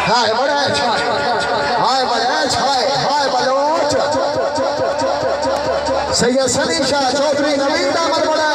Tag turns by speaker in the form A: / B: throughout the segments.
A: हाय बड़े हाय बड़े हाय बलोच सैयद सलीम शाह चौधरी नवीन दामन बड़े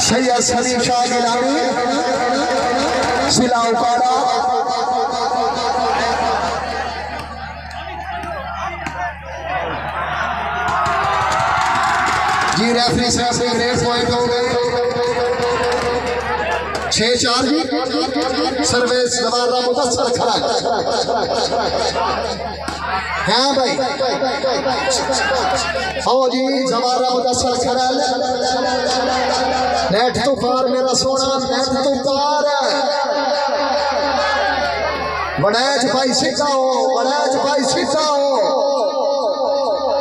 A: सैयद सलीम शाह गिलानी सिला उकाड़ा जी रेफरी साहब से ग्रेट पॉइंट हो गए 6-4 जी सर्विस जवारा मुदस्सर खड़ा हाँ भाई हाँ जी जवारा मुदस्सर खड़ा नेट तो पार मेरा सोना नेट तो पार बड़ैच भाई सिखाओ बड़ैच भाई सिखाओ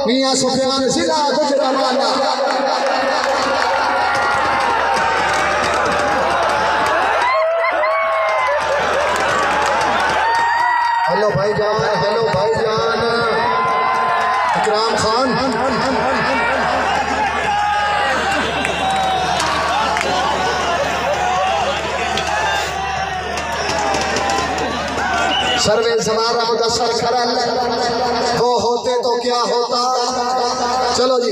A: मियां सुफियान जिला गुजरावाला हेलो भाईजान इकराम खान सर्वे हमारा मुदस्सर खरल वो होते तो क्या होता। चलो जी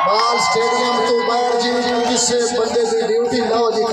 A: बाल स्टेडियम तो बाहर जी किसी बंदे की ड्यूटी ना हो जी।